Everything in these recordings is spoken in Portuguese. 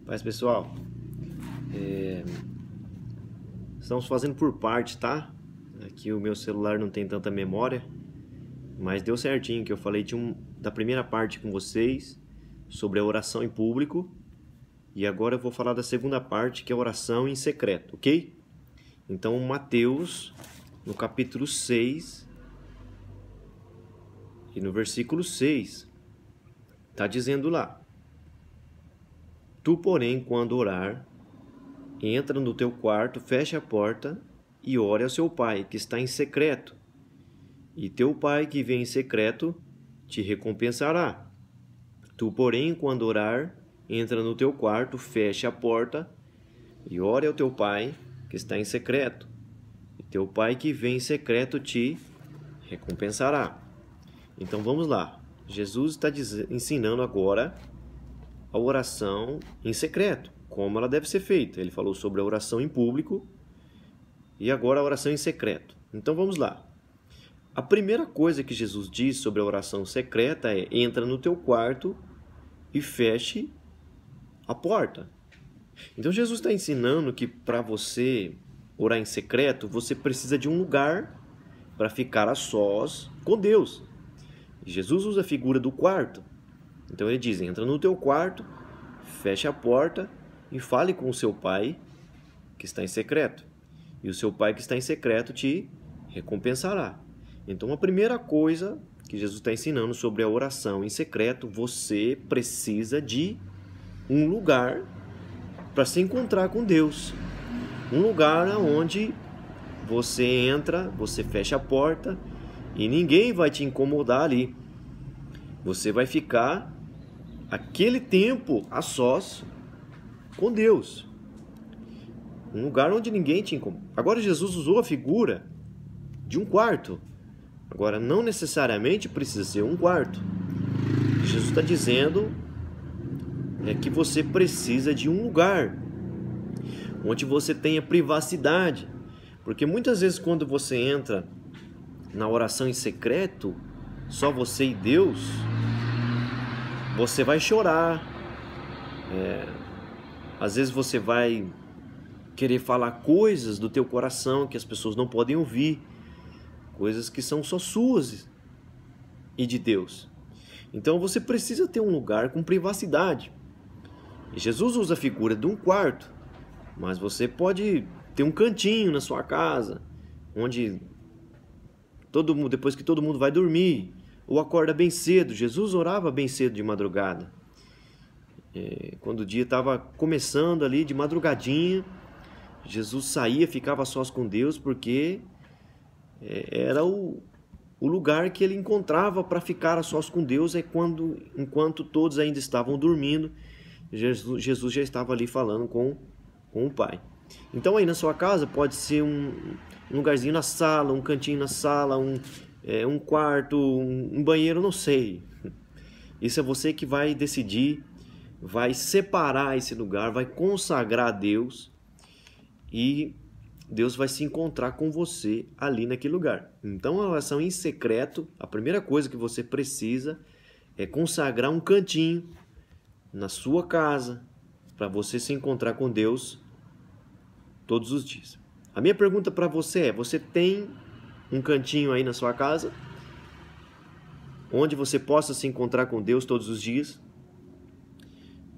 Paz, pessoal. Estamos fazendo por parte, tá? Aqui o meu celular não tem tanta memória, mas deu certinho que eu falei da primeira parte com vocês sobre a oração em público, e agora eu vou falar da segunda parte, que é a oração em secreto, ok? Então, Mateus, no capítulo 6 e no versículo 6, está dizendo lá: Tu, porém, quando orar, entra no teu quarto, fecha a porta e ore ao seu pai, que está em secreto. E teu pai, que vem em secreto, te recompensará. Tu, porém, quando orar, entra no teu quarto, fecha a porta e ore ao teu pai, que está em secreto. E teu pai, que vem em secreto, te recompensará. Então, vamos lá. Jesus está ensinando agora a oração em secreto, como ela deve ser feita. Ele falou sobre a oração em público e agora a oração em secreto. Então vamos lá. A primeira coisa que Jesus diz sobre a oração secreta é: entra no teu quarto e feche a porta. Então Jesus está ensinando que para você orar em secreto, você precisa de um lugar para ficar a sós com Deus. E Jesus usa a figura do quarto. Então ele diz: entra no teu quarto, fecha a porta e fale com o seu pai que está em secreto. E o seu pai que está em secreto te recompensará. Então a primeira coisa que Jesus está ensinando sobre a oração em secreto, você precisa de um lugar para se encontrar com Deus. Um lugar onde você entra, você fecha a porta e ninguém vai te incomodar ali. Você vai ficar aquele tempo a sós com Deus. Um lugar onde ninguém te incomoda. Agora Jesus usou a figura de um quarto. Agora não necessariamente precisa ser um quarto. Jesus está dizendo que você precisa de um lugar onde você tenha privacidade. Porque muitas vezes quando você entra na oração em secreto, só você e Deus, você vai chorar. Às vezes você vai querer falar coisas do teu coração que as pessoas não podem ouvir, coisas que são só suas e de Deus. Então você precisa ter um lugar com privacidade. E Jesus usa a figura de um quarto, mas você pode ter um cantinho na sua casa, onde depois que todo mundo vai dormir, ou acorda bem cedo. Jesus orava bem cedo de madrugada. Quando o dia estava começando ali, de madrugadinha, Jesus saía, ficava sós com Deus, porque era o lugar que ele encontrava para ficar a sós com Deus, enquanto todos ainda estavam dormindo, Jesus já estava ali falando com o Pai. Então aí na sua casa pode ser um lugarzinho na sala, um cantinho na sala, um quarto, um banheiro, não sei. Isso é você que vai decidir, vai separar esse lugar, vai consagrar a Deus, e Deus vai se encontrar com você ali naquele lugar. Então a oração em secreto, a primeira coisa que você precisa é consagrar um cantinho na sua casa para você se encontrar com Deus todos os dias. A minha pergunta para você é: você tem um cantinho aí na sua casa onde você possa se encontrar com Deus todos os dias?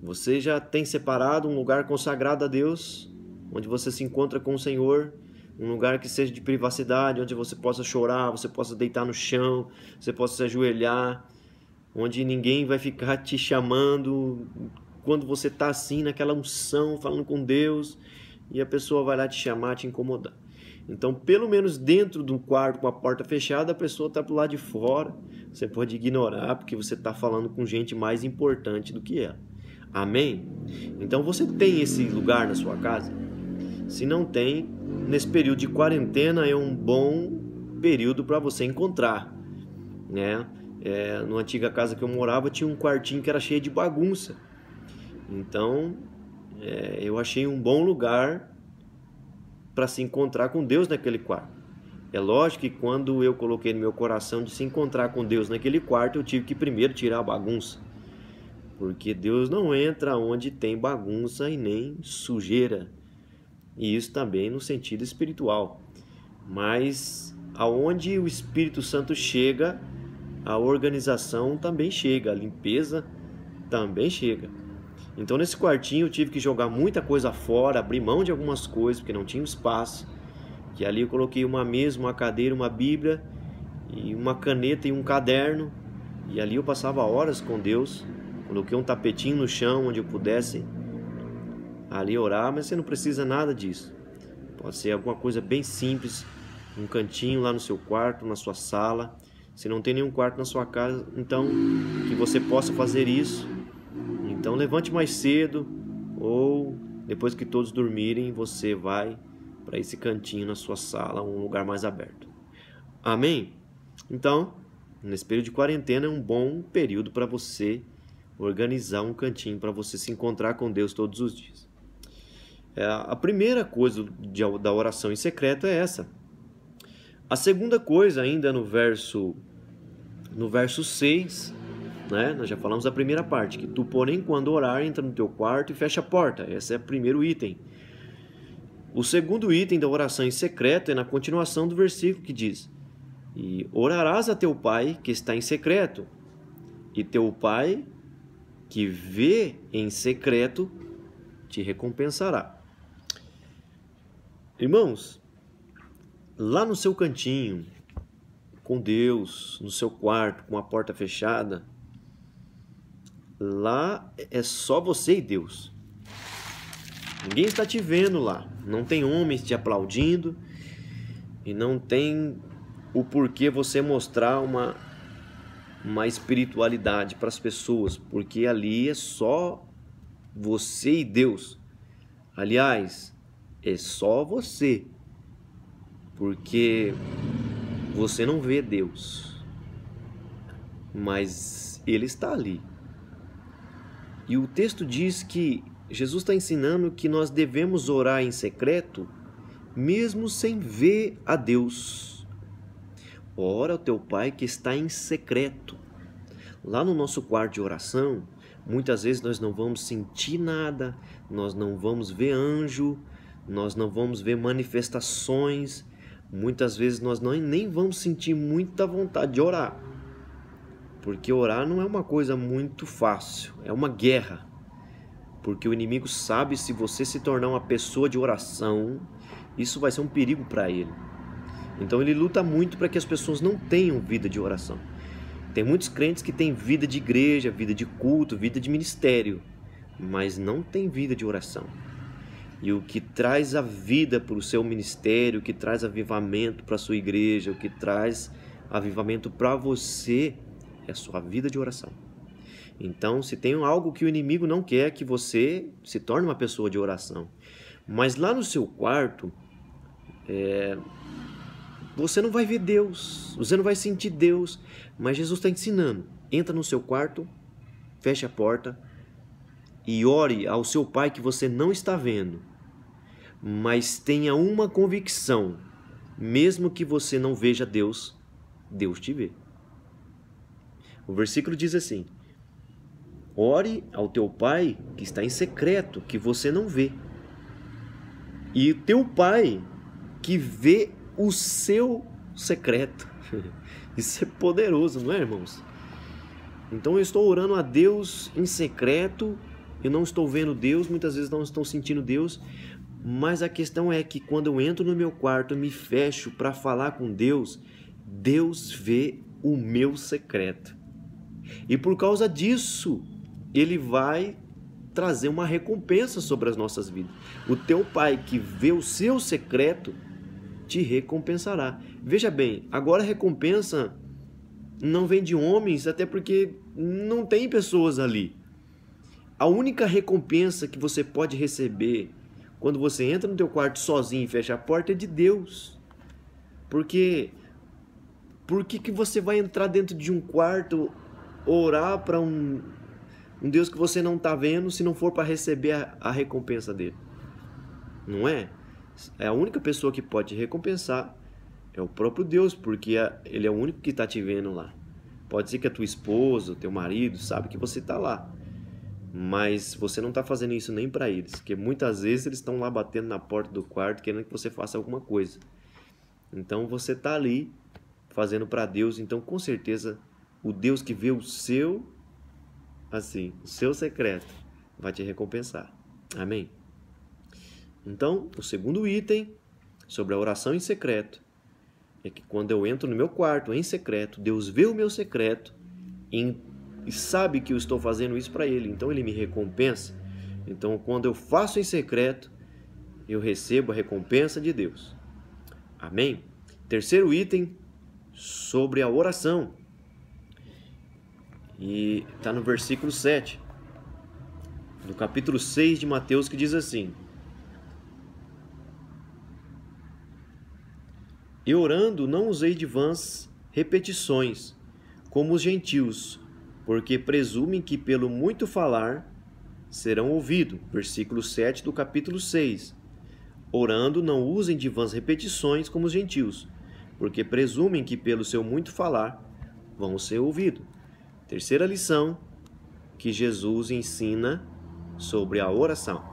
Você já tem separado um lugar consagrado a Deus, onde você se encontra com o Senhor, um lugar que seja de privacidade, onde você possa chorar, você possa deitar no chão, você possa se ajoelhar, onde ninguém vai ficar te chamando quando você está assim, naquela unção, falando com Deus, e a pessoa vai lá te chamar, te incomodar. Então, pelo menos dentro do quarto com a porta fechada, a pessoa está do lado de fora, você pode ignorar, porque você está falando com gente mais importante do que ela. Amém? Então você tem esse lugar na sua casa? Se não tem, nesse período de quarentena é um bom período para você encontrar, né? Na antiga casa que eu morava tinha um quartinho que era cheio de bagunça. Então eu achei um bom lugar para se encontrar com Deus naquele quarto. É lógico que quando eu coloquei no meu coração de se encontrar com Deus naquele quarto, eu tive que primeiro tirar a bagunça. porque Deus não entra onde tem bagunça e nem sujeira. E isso também no sentido espiritual. Mas aonde o Espírito Santo chega, a organização também chega, a limpeza também chega. Então nesse quartinho eu tive que jogar muita coisa fora, abrir mão de algumas coisas, porque não tinha espaço. Que ali eu coloquei uma mesa, uma cadeira, uma Bíblia, e uma caneta e um caderno. E ali eu passava horas com Deus. Coloquei um tapetinho no chão onde eu pudesse ali orar, mas você não precisa nada disso. Pode ser alguma coisa bem simples, um cantinho lá no seu quarto, na sua sala. Se não tem nenhum quarto na sua casa, então que você possa fazer isso. Então levante mais cedo, ou depois que todos dormirem, você vai para esse cantinho na sua sala, um lugar mais aberto. Amém? Então, nesse período de quarentena é um bom período para você organizar um cantinho para você se encontrar com Deus todos os dias. A primeira coisa da oração em secreto é essa. A segunda coisa, ainda no verso 6, né? Nós já falamos da primeira parte, que tu, porém, quando orar, entra no teu quarto e fecha a porta. Esse é o primeiro item. O segundo item da oração em secreto é na continuação do versículo que diz: e orarás a teu pai que está em secreto, e teu pai que vê em secreto te recompensará. Irmãos, lá no seu cantinho, com Deus, no seu quarto, com a porta fechada, lá é só você e Deus. Ninguém está te vendo lá. Não tem homens te aplaudindo e não tem o porquê você mostrar uma espiritualidade para as pessoas, porque ali é só você e Deus. Aliás, é só você, porque você não vê Deus, mas Ele está ali. E o texto diz que Jesus está ensinando que nós devemos orar em secreto, mesmo sem ver a Deus. Ora ao teu Pai que está em secreto. Lá no nosso quarto de oração, muitas vezes nós não vamos sentir nada, nós não vamos ver anjo, nós não vamos ver manifestações, muitas vezes nós nem vamos sentir muita vontade de orar. Porque orar não é uma coisa muito fácil, é uma guerra. Porque o inimigo sabe, se você se tornar uma pessoa de oração, isso vai ser um perigo para ele. Então ele luta muito para que as pessoas não tenham vida de oração. Tem muitos crentes que têm vida de igreja, vida de culto, vida de ministério, mas não tem vida de oração. E o que traz a vida para o seu ministério, o que traz avivamento para a sua igreja, o que traz avivamento para você é a sua vida de oração. Então, se tem algo que o inimigo não quer, que você se torne uma pessoa de oração. Mas lá no seu quarto, você não vai ver Deus, você não vai sentir Deus, mas Jesus está ensinando. Entra no seu quarto, feche a porta e ore ao seu Pai que você não está vendo, mas tenha uma convicção: mesmo que você não veja Deus, Deus te vê. O versículo diz assim: ore ao teu Pai que está em secreto, que você não vê, e o teu Pai que vê o seu secreto. Isso é poderoso, não é, irmãos? Então eu estou orando a Deus em secreto, eu não estou vendo Deus, muitas vezes não estou sentindo Deus, mas a questão é que quando eu entro no meu quarto, eu me fecho para falar com Deus, Deus vê o meu secreto. E por causa disso, Ele vai trazer uma recompensa sobre as nossas vidas. O teu Pai que vê o seu secreto te recompensará. Veja bem, agora a recompensa não vem de homens, até porque não tem pessoas ali. A única recompensa que você pode receber quando você entra no teu quarto sozinho e fecha a porta é de Deus. Porque por que você vai entrar dentro de um quarto, orar para um Deus que você não está vendo, se não for para receber a recompensa dele? Não é? É a única pessoa que pode te recompensar é o próprio Deus, porque Ele é o único que está te vendo lá. Pode ser que a tua esposa, o teu marido, sabe que você está lá, mas você não está fazendo isso nem para eles, porque muitas vezes eles estão lá batendo na porta do quarto querendo que você faça alguma coisa. Então você está ali fazendo para Deus, então com certeza o Deus que vê o seu, assim, o seu secreto, vai te recompensar. Amém? Então, o segundo item sobre a oração em secreto é que quando eu entro no meu quarto em secreto, Deus vê o meu secreto e sabe que eu estou fazendo isso para Ele, então Ele me recompensa. Então, quando eu faço em secreto, eu recebo a recompensa de Deus. Amém? Terceiro item sobre a oração. E está no versículo 7, do capítulo 6 de Mateus, que diz assim: E orando não usei de vãs repetições, como os gentios, porque presumem que pelo muito falar serão ouvidos. Versículo 7 do capítulo 6. Orando não usem de vãs repetições, como os gentios, porque presumem que pelo seu muito falar vão ser ouvidos. Terceira lição que Jesus ensina sobre a oração.